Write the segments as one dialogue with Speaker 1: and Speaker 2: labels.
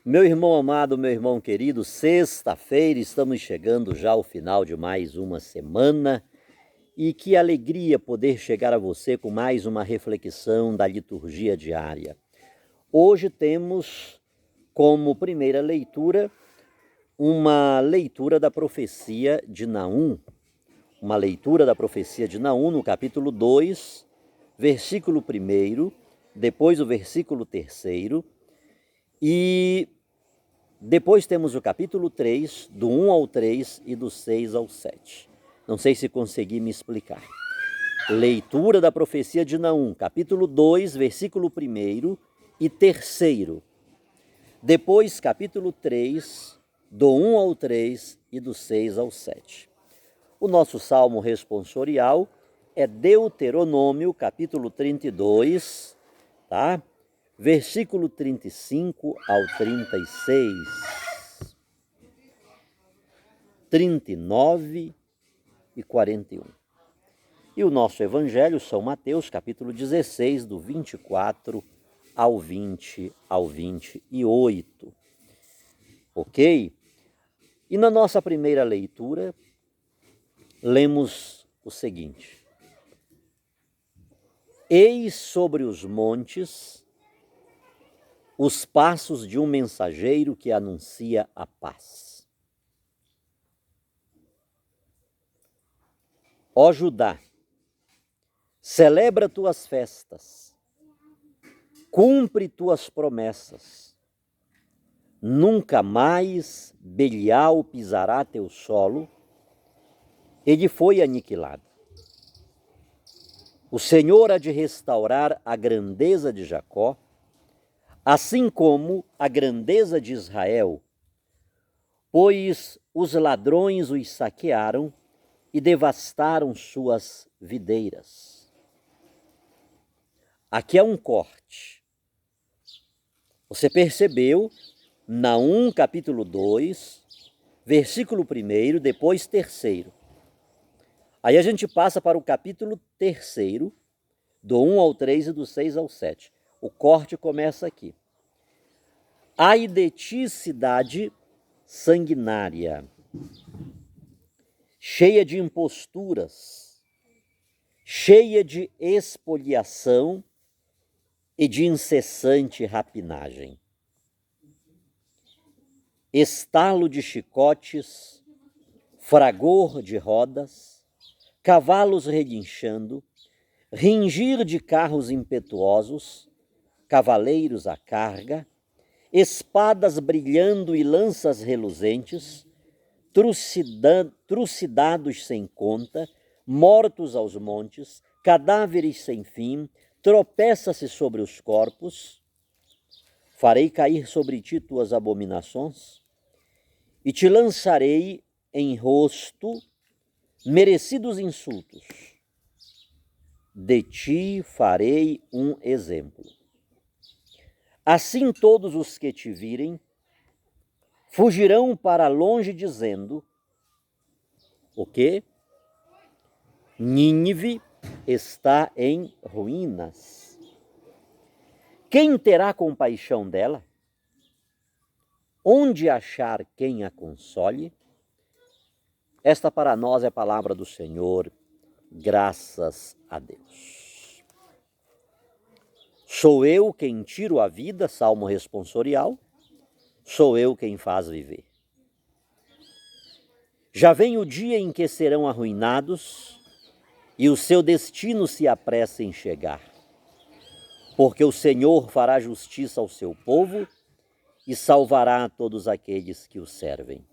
Speaker 1: Meu irmão amado, meu irmão querido, sexta-feira, estamos chegando já ao final de mais uma semana e que alegria poder chegar a você com mais uma reflexão da liturgia diária. Hoje temos como primeira leitura uma leitura da profecia de Naum, no capítulo 2, versículo 1, depois o versículo 3, e depois temos o capítulo 3, do 1 ao 3 e do 6 ao 7. Não sei se consegui me explicar. Leitura da profecia de Naum, capítulo 2, versículo 1 e 3. Depois, capítulo 3, do 1 ao 3 e do 6 ao 7. O nosso salmo responsorial é Deuteronômio, capítulo 32, tá? Versículo 35 ao 36, 39 e 41. E o nosso evangelho, São Mateus, capítulo 16, do 24 ao 20 ao 28. Ok? E na nossa primeira leitura, lemos o seguinte: Eis sobre os montes os passos de um mensageiro que anuncia a paz. Ó Judá, celebra tuas festas, cumpre tuas promessas. Nunca mais Belial pisará teu solo, ele foi aniquilado. O Senhor há de restaurar a grandeza de Jacó, assim como a grandeza de Israel, pois os ladrões os saquearam e devastaram suas videiras. Aqui é um corte. Você percebeu, Naum capítulo 2, versículo 1, depois 3. Aí a gente passa para o capítulo 3, do 1 ao 3 e do 6 ao 7. O corte começa aqui. Ai de ti, cidade sanguinária, cheia de imposturas, cheia de expoliação e de incessante rapinagem. Estalo de chicotes, fragor de rodas, cavalos relinchando, ringir de carros impetuosos, cavaleiros à carga, espadas brilhando e lanças reluzentes, trucidados sem conta, mortos aos montes, cadáveres sem fim, tropeça-se sobre os corpos. Farei cair sobre ti tuas abominações e te lançarei em rosto merecidos insultos. De ti farei um exemplo. Assim todos os que te virem fugirão para longe dizendo: o quê? Nínive está em ruínas. Quem terá compaixão dela? Onde achar quem a console? Esta para nós é a palavra do Senhor, graças a Deus. Sou eu quem tiro a vida, salmo responsorial, sou eu quem faz viver. Já vem o dia em que serão arruinados e o seu destino se apressa em chegar, porque o Senhor fará justiça ao seu povo e salvará todos aqueles que o servem.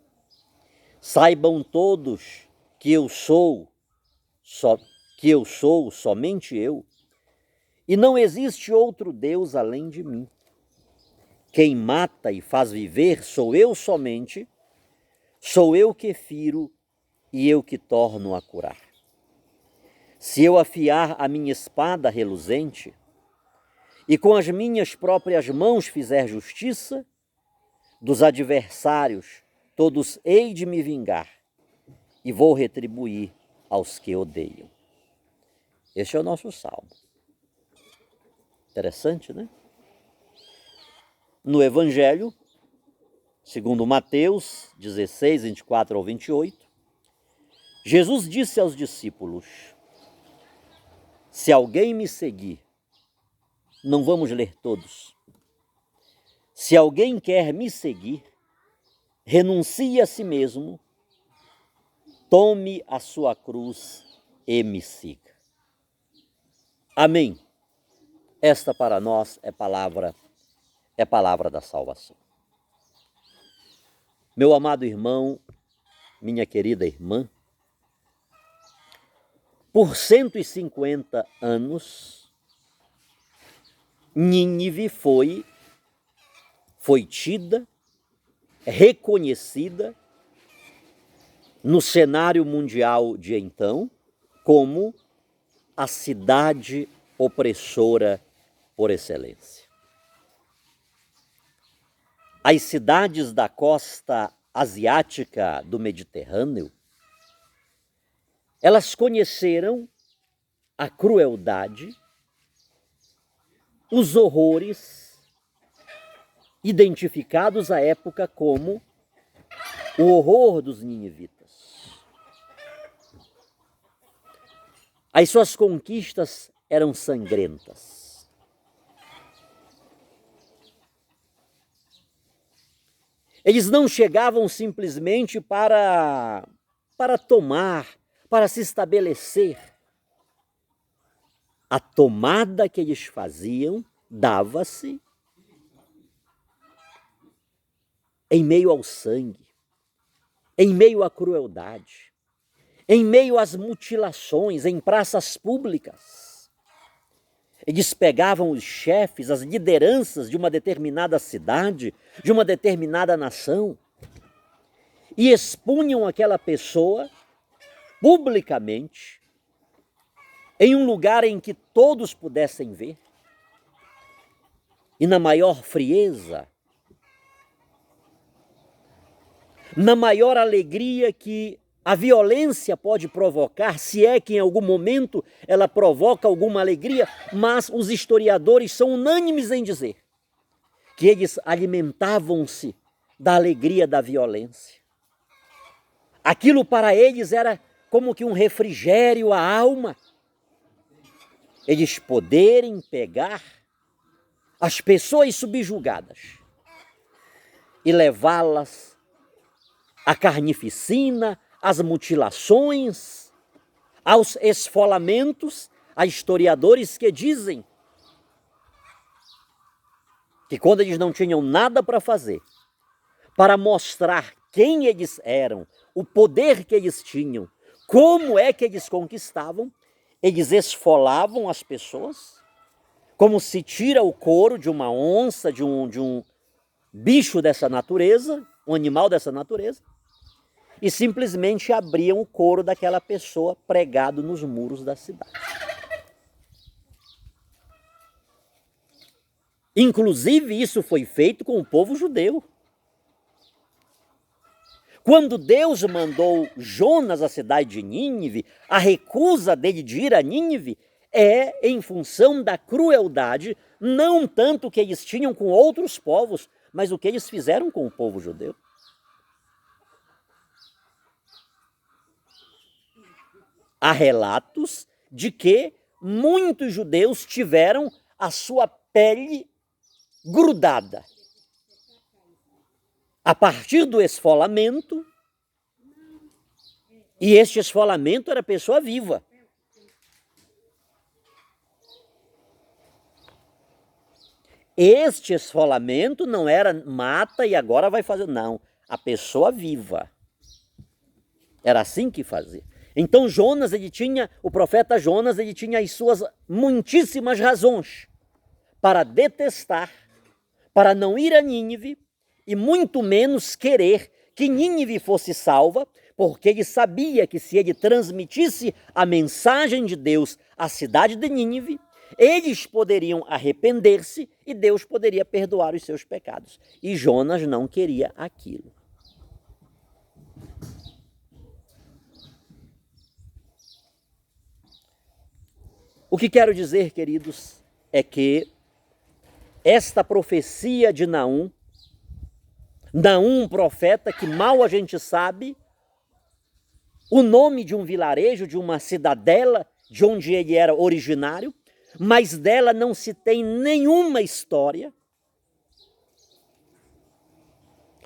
Speaker 1: Saibam todos que eu sou somente eu, e não existe outro Deus além de mim. Quem mata e faz viver sou eu somente, sou eu que firo e eu que torno a curar. Se eu afiar a minha espada reluzente e com as minhas próprias mãos fizer justiça, dos adversários todos hei de me vingar e vou retribuir aos que odeiam. Este é o nosso salmo. Interessante, né? no Evangelho, segundo Mateus 16, 24 ao 28, Jesus disse aos discípulos: se alguém me seguir, não vamos ler todos. Se alguém quer me seguir, renuncie a si mesmo, tome a sua cruz e me siga. Amém. Esta para nós é palavra da salvação. Meu amado irmão, minha querida irmã, por 150 anos, Nínive foi tida, reconhecida no cenário mundial de então como a cidade opressora por excelência. As cidades da costa asiática do Mediterrâneo, elas conheceram a crueldade, os horrores identificados à época como o horror dos ninivitas. As suas conquistas eram sangrentas. Eles não chegavam simplesmente para tomar, para se estabelecer. A tomada que eles faziam dava-se em meio ao sangue, em meio à crueldade, em meio às mutilações em praças públicas. Eles pegavam os chefes, as lideranças de uma determinada cidade, de uma determinada nação, e expunham aquela pessoa publicamente, em um lugar em que todos pudessem ver, e na maior frieza, na maior alegria que a violência pode provocar, se é que em algum momento ela provoca alguma alegria, mas os historiadores são unânimes em dizer que eles alimentavam-se da alegria da violência. Aquilo para eles era como que um refrigério à alma. Eles poderem pegar as pessoas subjugadas e levá-las à carnificina, às mutilações, aos esfolamentos. Há historiadores que dizem que quando eles não tinham nada para fazer, para mostrar quem eles eram, o poder que eles tinham, como é que eles conquistavam, eles esfolavam as pessoas, como se tira o couro de uma onça, de um bicho dessa natureza, um animal dessa natureza, e simplesmente abriam o couro daquela pessoa pregado nos muros da cidade. Inclusive, isso foi feito com o povo judeu. Quando Deus mandou Jonas à cidade de Nínive, a recusa dele de ir a Nínive é em função da crueldade, não tanto o que eles tinham com outros povos, mas o que eles fizeram com o povo judeu. Há relatos de que muitos judeus tiveram a sua pele grudada. A partir do esfolamento, e este esfolamento era pessoa viva. Este esfolamento não era mata e agora vai fazer, não. A pessoa viva. Era assim que fazia. Então o profeta Jonas, ele tinha as suas muitíssimas razões para detestar, para não ir a Nínive e muito menos querer que Nínive fosse salva, porque ele sabia que se ele transmitisse a mensagem de Deus à cidade de Nínive, eles poderiam arrepender-se e Deus poderia perdoar os seus pecados. E Jonas não queria aquilo. O que quero dizer, queridos, é que esta profecia de Naum, um profeta que mal a gente sabe o nome de um vilarejo, de uma cidadela, de onde ele era originário, mas dela não se tem nenhuma história.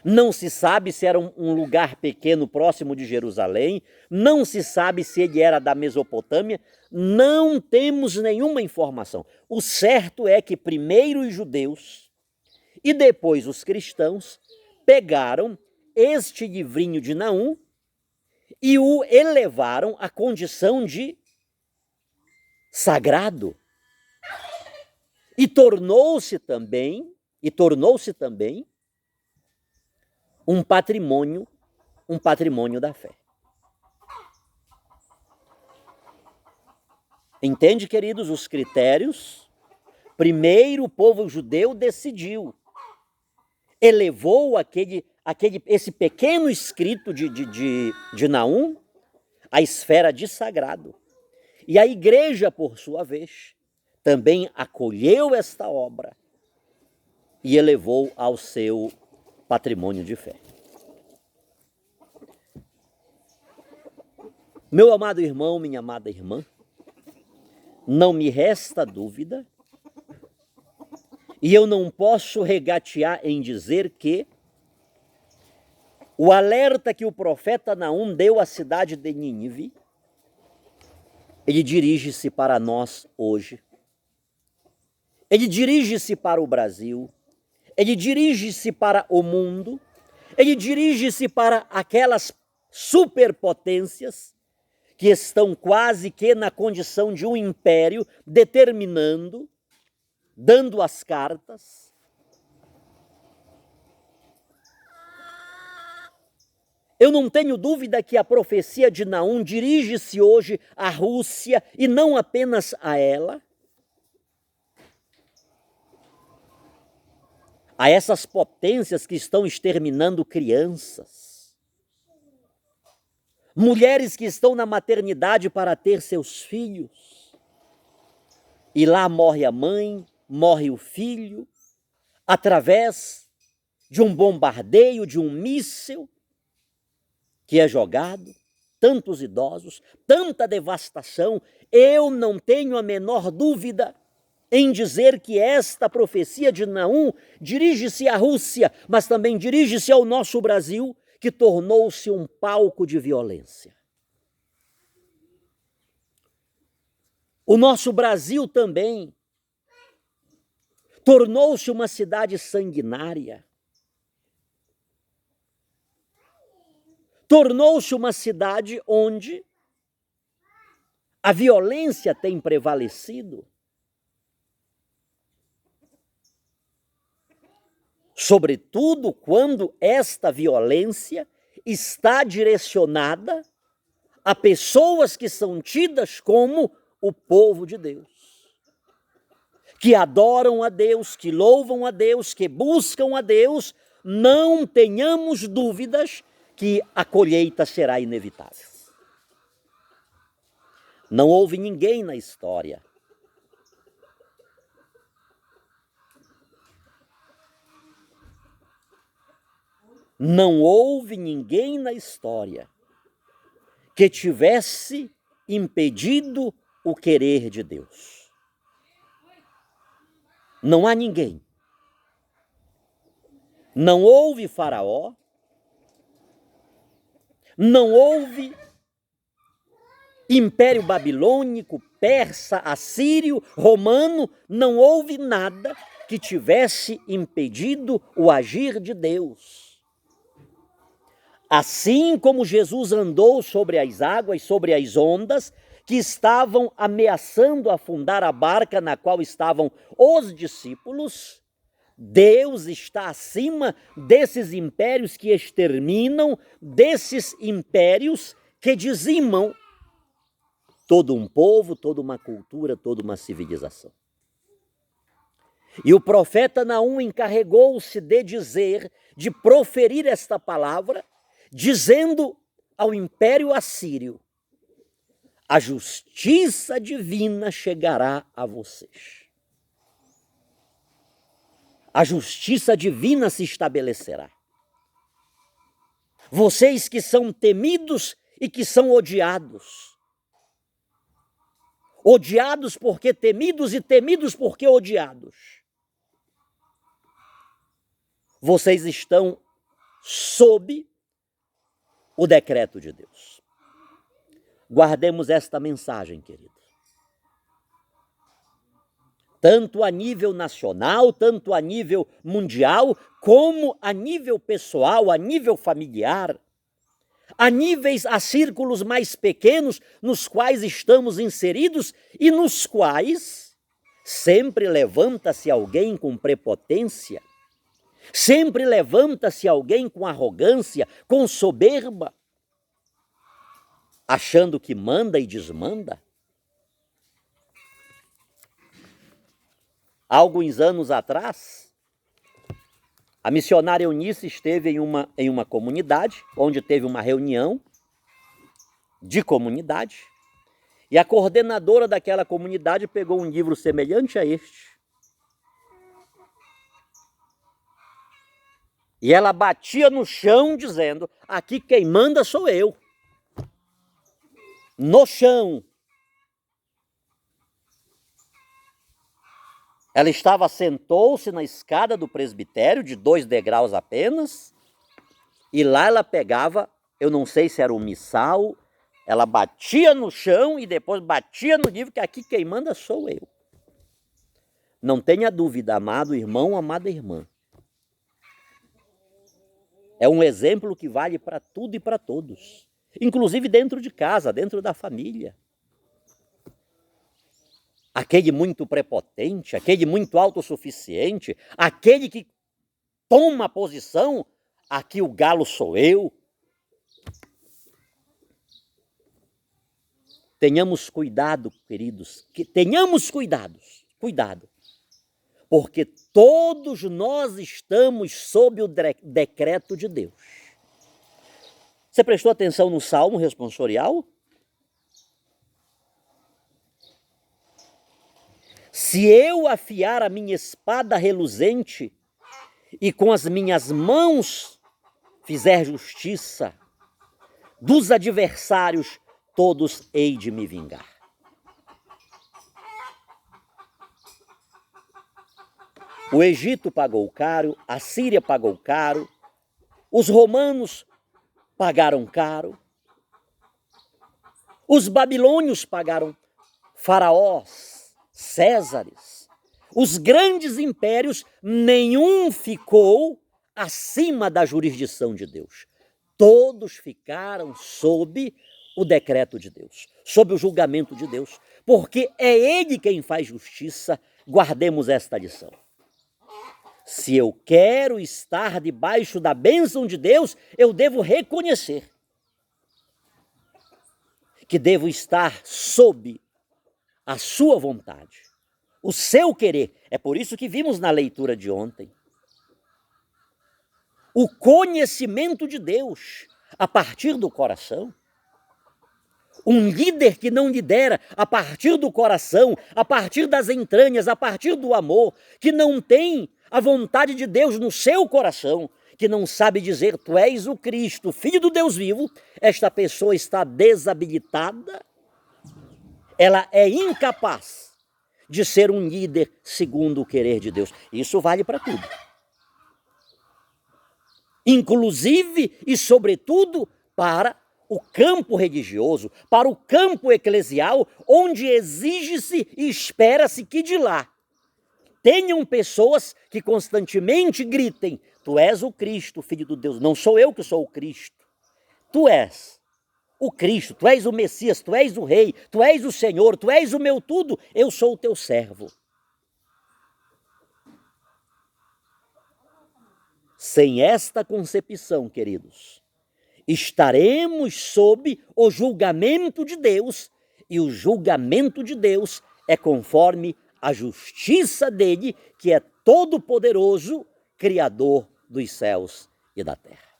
Speaker 1: Não se sabe se era um lugar pequeno próximo de Jerusalém, não se sabe se ele era da Mesopotâmia, não temos nenhuma informação. O certo é que primeiro os judeus e depois os cristãos pegaram este livrinho de Naum e o elevaram à condição de sagrado. E tornou-se também um patrimônio da fé. Entende, queridos, os critérios? Primeiro o povo judeu decidiu, elevou esse pequeno escrito de Naum à esfera de sagrado. E a igreja, por sua vez, também acolheu esta obra e elevou ao seu patrimônio de fé. Meu amado irmão, minha amada irmã, não me resta dúvida, e eu não posso regatear em dizer que o alerta que o profeta Naum deu à cidade de Nínive, ele dirige-se para nós hoje. Ele dirige-se para o Brasil, ele dirige-se para o mundo, ele dirige-se para aquelas superpotências que estão quase que na condição de um império, determinando, dando as cartas. Eu não tenho dúvida que a profecia de Naum dirige-se hoje à Rússia e não apenas a ela, a essas potências que estão exterminando crianças, mulheres que estão na maternidade para ter seus filhos, e lá morre a mãe, morre o filho, através de um bombardeio, de um míssil que é jogado, tantos idosos, tanta devastação. Eu não tenho a menor dúvida em dizer que esta profecia de Naum dirige-se à Rússia, mas também dirige-se ao nosso Brasil, que tornou-se um palco de violência. O nosso Brasil também tornou-se uma cidade sanguinária. Tornou-se uma cidade onde a violência tem prevalecido. Sobretudo quando esta violência está direcionada a pessoas que são tidas como o povo de Deus, que adoram a Deus, que louvam a Deus, que buscam a Deus. Não tenhamos dúvidas que a colheita será inevitável. Não houve ninguém na história que tivesse impedido o querer de Deus. Não há ninguém. Não houve Faraó, não houve Império Babilônico, Persa, Assírio, Romano, não houve nada que tivesse impedido o agir de Deus. Assim como Jesus andou sobre as águas, sobre as ondas, que estavam ameaçando afundar a barca na qual estavam os discípulos, Deus está acima desses impérios que exterminam, desses impérios que dizimam todo um povo, toda uma cultura, toda uma civilização. E o profeta Naum encarregou-se de dizer, de proferir esta palavra, dizendo ao Império Assírio: a justiça divina chegará a vocês. a justiça divina se estabelecerá. Vocês que são temidos e que são odiados. Odiados porque temidos e temidos porque odiados. Vocês estão sob o decreto de Deus. Guardemos esta mensagem, querido. Tanto a nível nacional, tanto a nível mundial, como a nível pessoal, a nível familiar, a círculos mais pequenos nos quais estamos inseridos e nos quais sempre levanta-se alguém com prepotência, sempre levanta-se alguém com arrogância, com soberba, achando que manda e desmanda. Há alguns anos atrás, a missionária Eunice esteve em uma comunidade, onde teve uma reunião de comunidade, e a coordenadora daquela comunidade pegou um livro semelhante a este, e ela batia no chão dizendo: aqui quem manda sou eu. No chão. Ela sentou-se na escada do presbitério, de 2 degraus apenas, e lá ela pegava, eu não sei se era um missal, ela batia no chão e depois batia no livro, que aqui quem manda sou eu. Não tenha dúvida, amado irmão, amada irmã. É um exemplo que vale para tudo e para todos, inclusive dentro de casa, dentro da família. Aquele muito prepotente, aquele muito autossuficiente, aquele que toma posição, aqui o galo sou eu. Tenhamos cuidado, queridos, tenhamos cuidado, porque todos nós estamos sob o decreto de Deus. Você prestou atenção no Salmo responsorial? Se eu afiar a minha espada reluzente e com as minhas mãos fizer justiça, dos adversários todos hei de me vingar. O Egito pagou caro, a Síria pagou caro, os romanos pagaram caro, os babilônios pagaram, faraós, Césares, os grandes impérios, nenhum ficou acima da jurisdição de Deus. Todos ficaram sob o decreto de Deus, sob o julgamento de Deus, porque é Ele quem faz justiça. Guardemos esta lição. Se eu quero estar debaixo da bênção de Deus, eu devo reconhecer que devo estar sob a sua vontade, o seu querer. É por isso que vimos na leitura de ontem o conhecimento de Deus a partir do coração. Um líder que não lidera a partir do coração, a partir das entranhas, a partir do amor, que não tem a vontade de Deus no seu coração, que não sabe dizer: tu és o Cristo, Filho do Deus vivo, esta pessoa está desabilitada, ela é incapaz de ser um líder segundo o querer de Deus. Isso vale para tudo. Inclusive e sobretudo para o campo religioso, para o campo eclesial, onde exige-se e espera-se que de lá tenham pessoas que constantemente gritem: tu és o Cristo, Filho do Deus. Não sou eu que sou o Cristo. Tu és o Cristo, tu és o Messias, tu és o Rei, tu és o Senhor, tu és o meu tudo, eu sou o teu servo. Sem esta concepção, queridos, estaremos sob o julgamento de Deus, e o julgamento de Deus é conforme a justiça dele, que é todo-poderoso, Criador dos céus e da terra.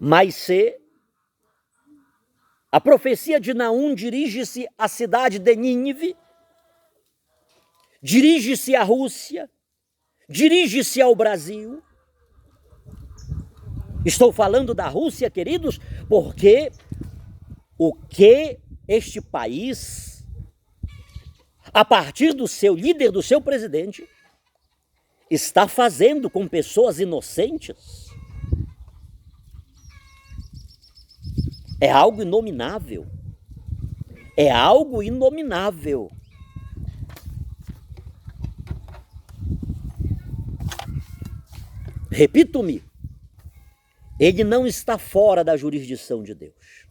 Speaker 1: Mas se a profecia de Naum dirige-se à cidade de Nínive, dirige-se à Rússia, dirige-se ao Brasil. Estou falando da Rússia, queridos, porque o que este país, a partir do seu líder, do seu presidente, está fazendo com pessoas inocentes, é algo inominável. É algo inominável. Repito-me, ele não está fora da jurisdição de Deus.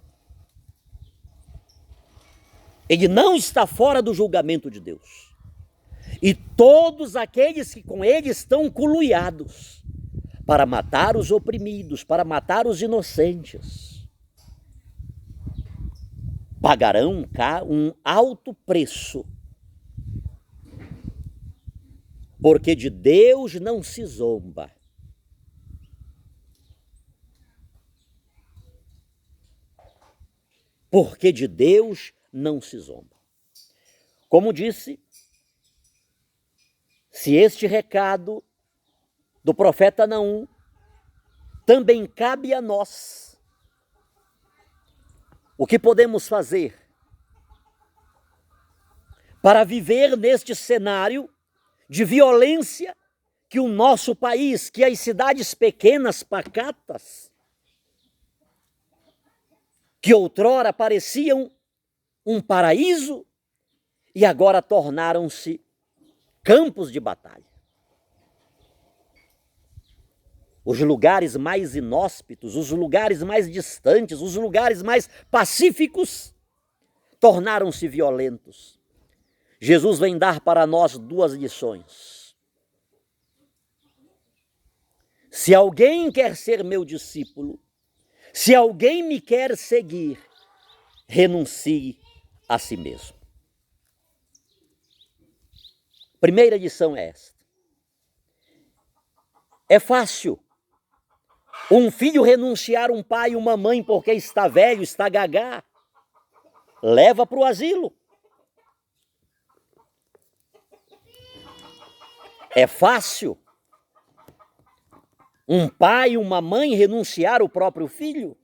Speaker 1: Ele não está fora do julgamento de Deus. E todos aqueles que com ele estão coluiados para matar os oprimidos, para matar os inocentes, pagarão um alto preço, porque de Deus não se zomba. Porque de Deus não se zomba. Como disse, se este recado do profeta Naum também cabe a nós, o que podemos fazer para viver neste cenário de violência que o nosso país, que as cidades pequenas, pacatas, que outrora pareciam um paraíso e agora tornaram-se campos de batalha. Os lugares mais inóspitos, os lugares mais distantes, os lugares mais pacíficos tornaram-se violentos. Jesus vem dar para nós duas lições. Se alguém quer ser meu discípulo, se alguém me quer seguir, renuncie a si mesmo. Primeira lição é esta. É fácil um filho renunciar um pai e uma mãe porque está velho, está gagá. Leva para o asilo. É fácil um pai e uma mãe renunciar o próprio filho.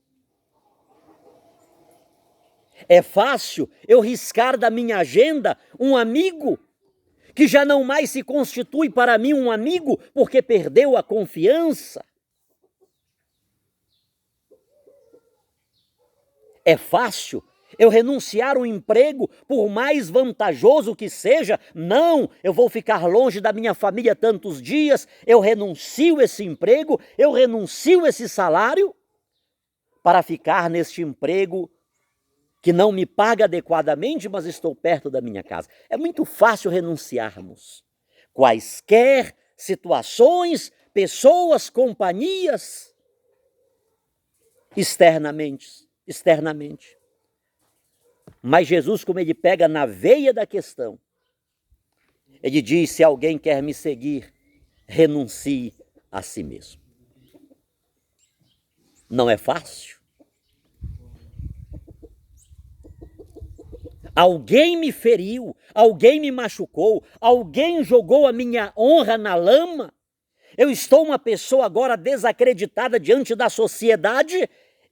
Speaker 1: É fácil eu riscar da minha agenda um amigo que já não mais se constitui para mim um amigo porque perdeu a confiança. É fácil eu renunciar um emprego, por mais vantajoso que seja. Não, eu vou ficar longe da minha família tantos dias, eu renuncio esse emprego, eu renuncio esse salário para ficar neste emprego que não me paga adequadamente, mas estou perto da minha casa. É muito fácil renunciarmos quaisquer situações, pessoas, companhias, externamente. Mas Jesus, como ele pega na veia da questão, ele diz: se alguém quer me seguir, renuncie a si mesmo. Não é fácil. Alguém me feriu, alguém me machucou, alguém jogou a minha honra na lama. Eu estou uma pessoa agora desacreditada diante da sociedade.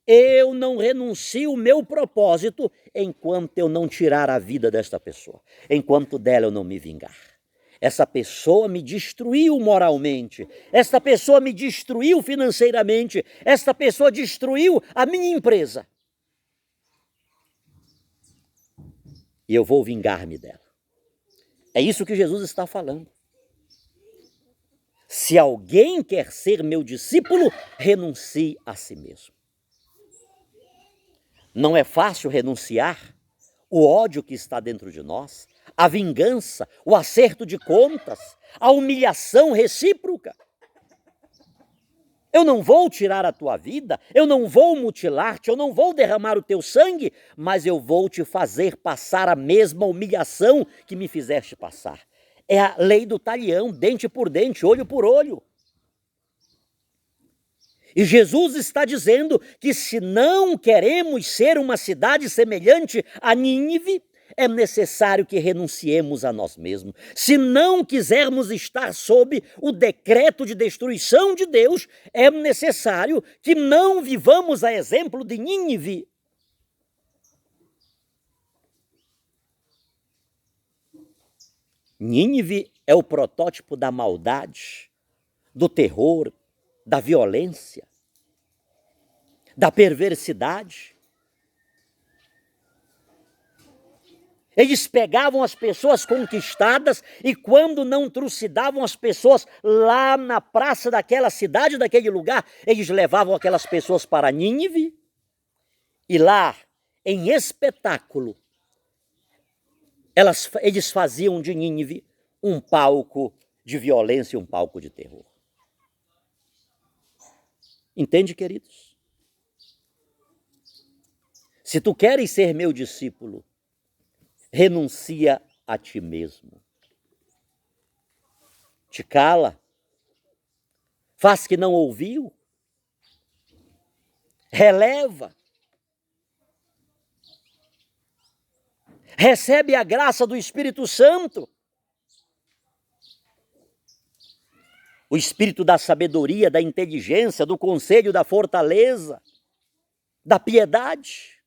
Speaker 1: Eu não renuncio o meu propósito enquanto eu não tirar a vida desta pessoa, enquanto dela eu não me vingar. Essa pessoa me destruiu moralmente, esta pessoa me destruiu financeiramente, esta pessoa destruiu a minha empresa. E eu vou vingar-me dela. É isso que Jesus está falando. Se alguém quer ser meu discípulo, renuncie a si mesmo. Não é fácil renunciar o ódio que está dentro de nós, a vingança, o acerto de contas, a humilhação recíproca. Eu não vou tirar a tua vida, eu não vou mutilar-te, eu não vou derramar o teu sangue, mas eu vou te fazer passar a mesma humilhação que me fizeste passar. É a lei do talião, dente por dente, olho por olho. E Jesus está dizendo que se não queremos ser uma cidade semelhante a Nínive, é necessário que renunciemos a nós mesmos. Se não quisermos estar sob o decreto de destruição de Deus, é necessário que não vivamos a exemplo de Nínive. Nínive é o protótipo da maldade, do terror, da violência, da perversidade. Eles pegavam as pessoas conquistadas e quando não trucidavam as pessoas lá na praça daquela cidade, daquele lugar, eles levavam aquelas pessoas para Nínive e lá, em espetáculo, eles faziam de Nínive um palco de violência e um palco de terror. Entende, queridos? Se tu queres ser meu discípulo, renuncia a ti mesmo. Te cala. Faz que não ouviu. Releva. Recebe a graça do Espírito Santo. O Espírito da sabedoria, da inteligência, do conselho, da fortaleza, da piedade.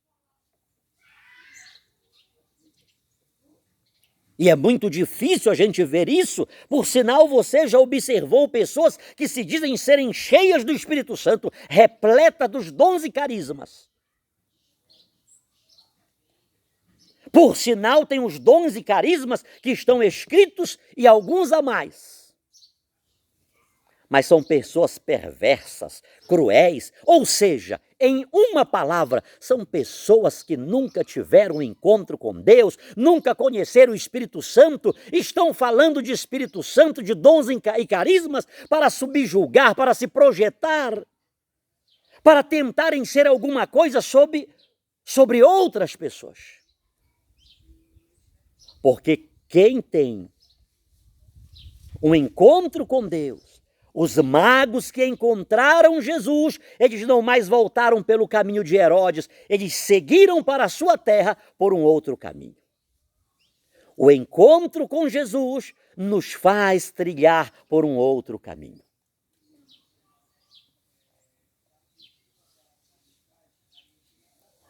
Speaker 1: E é muito difícil a gente ver isso, por sinal você já observou pessoas que se dizem serem cheias do Espírito Santo, repletas dos dons e carismas. Por sinal tem os dons e carismas que estão escritos e alguns a mais. Mas são pessoas perversas, cruéis, ou seja, em uma palavra, são pessoas que nunca tiveram um encontro com Deus, nunca conheceram o Espírito Santo, estão falando de Espírito Santo, de dons e carismas, para subjugar, para se projetar, para tentarem ser alguma coisa sobre outras pessoas. Porque quem tem um encontro com Deus, os magos que encontraram Jesus, eles não mais voltaram pelo caminho de Herodes, eles seguiram para a sua terra por um outro caminho. O encontro com Jesus nos faz trilhar por um outro caminho.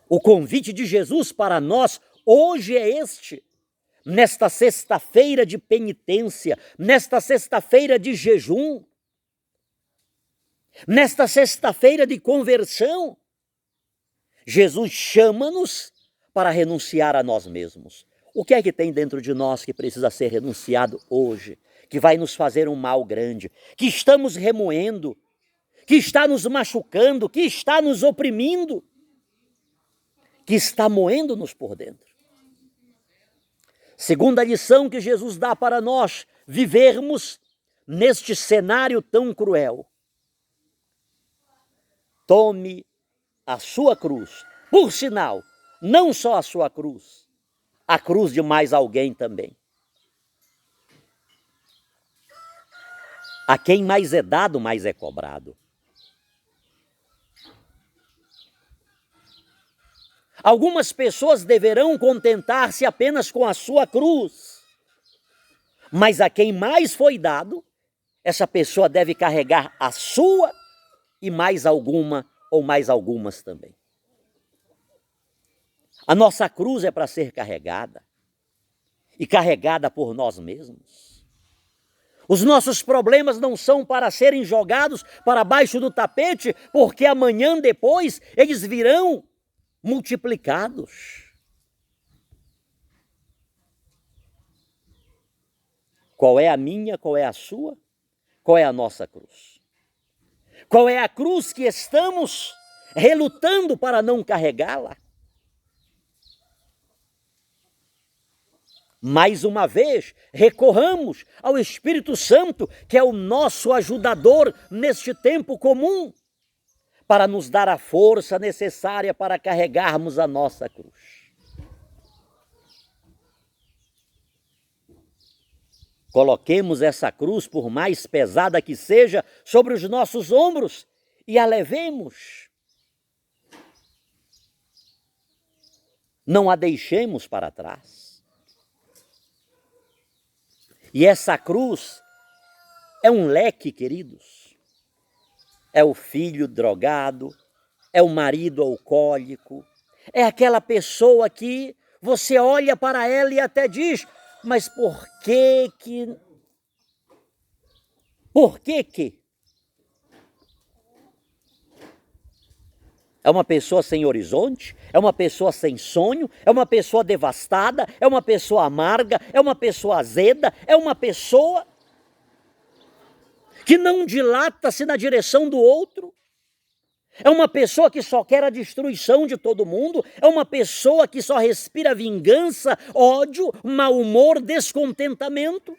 Speaker 1: O convite de Jesus para nós hoje é este. Nesta sexta-feira de penitência, nesta sexta-feira de jejum, nesta sexta-feira de conversão, Jesus chama-nos para renunciar a nós mesmos. O que é que tem dentro de nós que precisa ser renunciado hoje, que vai nos fazer um mal grande, que estamos remoendo, que está nos machucando, que está nos oprimindo, que está moendo-nos por dentro? Segunda lição que Jesus dá para nós vivermos neste cenário tão cruel. Tome a sua cruz. Por sinal, não só a sua cruz, a cruz de mais alguém também. A quem mais é dado, mais é cobrado. Algumas pessoas deverão contentar-se apenas com a sua cruz, mas a quem mais foi dado, essa pessoa deve carregar a sua e mais alguma ou mais algumas também. A nossa cruz é para ser carregada e carregada por nós mesmos. Os nossos problemas não são para serem jogados para baixo do tapete, porque amanhã depois eles virão multiplicados. Qual é a minha, qual é a sua, qual é a nossa cruz? Qual é a cruz que estamos relutando para não carregá-la? Mais uma vez, recorramos ao Espírito Santo, que é o nosso ajudador neste tempo comum, para nos dar a força necessária para carregarmos a nossa cruz. Coloquemos essa cruz, por mais pesada que seja, sobre os nossos ombros e a levemos. Não a deixemos para trás. E essa cruz é um leque, queridos. É o filho drogado, é o marido alcoólico, é aquela pessoa que você olha para ela e até diz, mas por que que... Por que que? É uma pessoa sem horizonte, é uma pessoa sem sonho, é uma pessoa devastada, é uma pessoa amarga, é uma pessoa azeda, é uma pessoa que não dilata-se na direção do outro. É uma pessoa que só quer a destruição de todo mundo, é uma pessoa que só respira vingança, ódio, mau humor, descontentamento.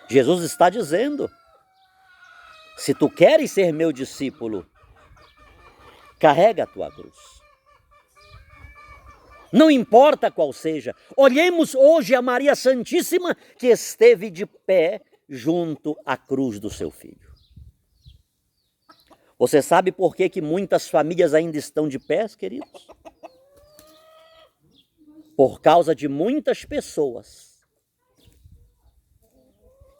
Speaker 1: Jesus está dizendo, se tu queres ser meu discípulo, carrega a tua cruz. Não importa qual seja. Olhemos hoje a Maria Santíssima que esteve de pé junto à cruz do seu filho. Você sabe por que muitas famílias ainda estão de pé, queridos? Por causa de muitas pessoas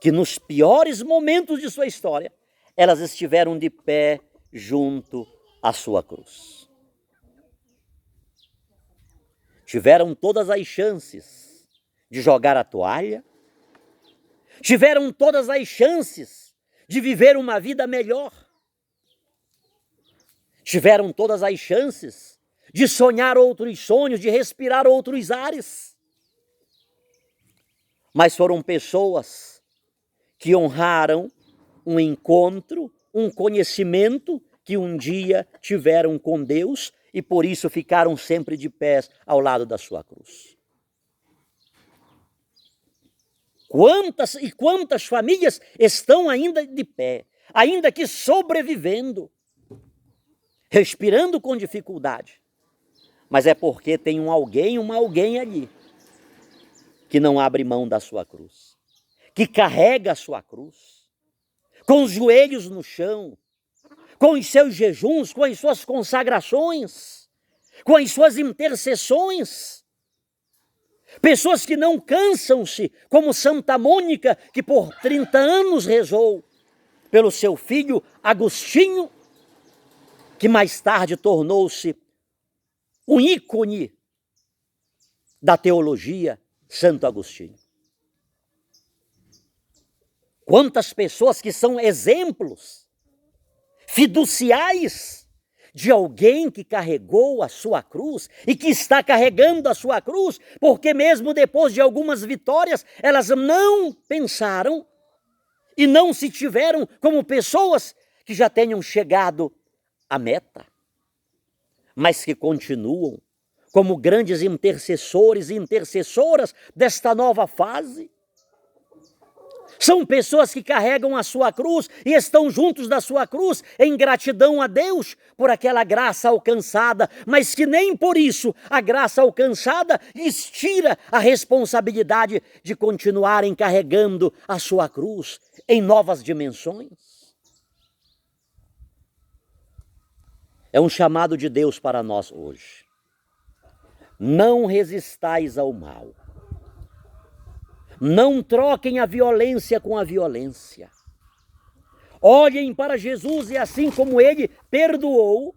Speaker 1: que nos piores momentos de sua história, elas estiveram de pé junto à sua cruz. Tiveram todas as chances de jogar a toalha, tiveram todas as chances de viver uma vida melhor, tiveram todas as chances de sonhar outros sonhos, de respirar outros ares, mas foram pessoas que honraram um encontro, um conhecimento que um dia tiveram com Deus e por isso ficaram sempre de pés ao lado da sua cruz. Quantas e quantas famílias estão ainda de pé, ainda que sobrevivendo, respirando com dificuldade, mas é porque tem uma alguém ali, que não abre mão da sua cruz, que carrega a sua cruz, com os joelhos no chão, com os seus jejuns, com as suas consagrações, com as suas intercessões. Pessoas que não cansam-se, como Santa Mônica, que por 30 anos rezou pelo seu filho Agostinho, que mais tarde tornou-se um ícone da teologia, Santo Agostinho. Quantas pessoas que são exemplos fiduciais de alguém que carregou a sua cruz e que está carregando a sua cruz, porque mesmo depois de algumas vitórias, elas não pensaram e não se tiveram como pessoas que já tenham chegado à meta, mas que continuam como grandes intercessores e intercessoras desta nova fase. São pessoas que carregam a sua cruz e estão juntos da sua cruz em gratidão a Deus por aquela graça alcançada, mas que nem por isso a graça alcançada lhes tira a responsabilidade de continuarem carregando a sua cruz em novas dimensões. É um chamado de Deus para nós hoje. Não resistais ao mal. Não troquem a violência com a violência. Olhem para Jesus e assim como Ele perdoou,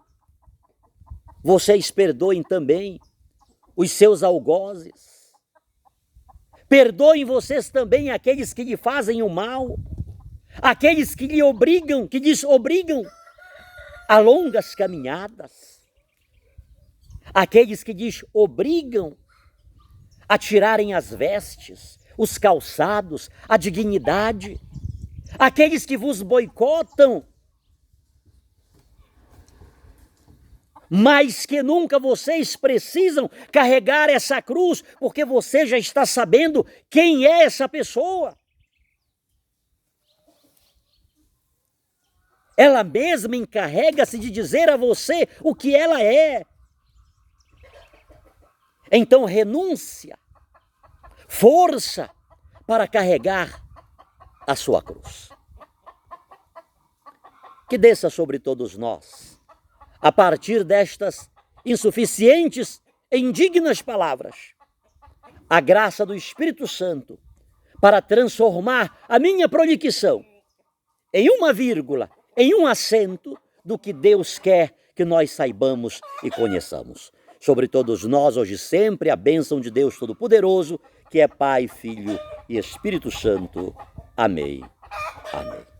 Speaker 1: vocês perdoem também os seus algozes. Perdoem vocês também aqueles que lhe fazem o mal, aqueles que lhe obrigam, que lhes obrigam a longas caminhadas, aqueles que lhes obrigam a tirarem as vestes, os calçados, a dignidade, aqueles que vos boicotam, mais que nunca vocês precisam carregar essa cruz, porque você já está sabendo quem é essa pessoa. Ela mesma encarrega-se de dizer a você o que ela é. Então, renúncia, força para carregar a sua cruz. Que desça sobre todos nós, a partir destas insuficientes em dignas palavras, a graça do Espírito Santo para transformar a minha prolixação em uma vírgula, em um acento do que Deus quer que nós saibamos e conheçamos. Sobre todos nós, hoje e sempre, a bênção de Deus Todo-Poderoso, que é Pai, Filho e Espírito Santo. Amém. Amém.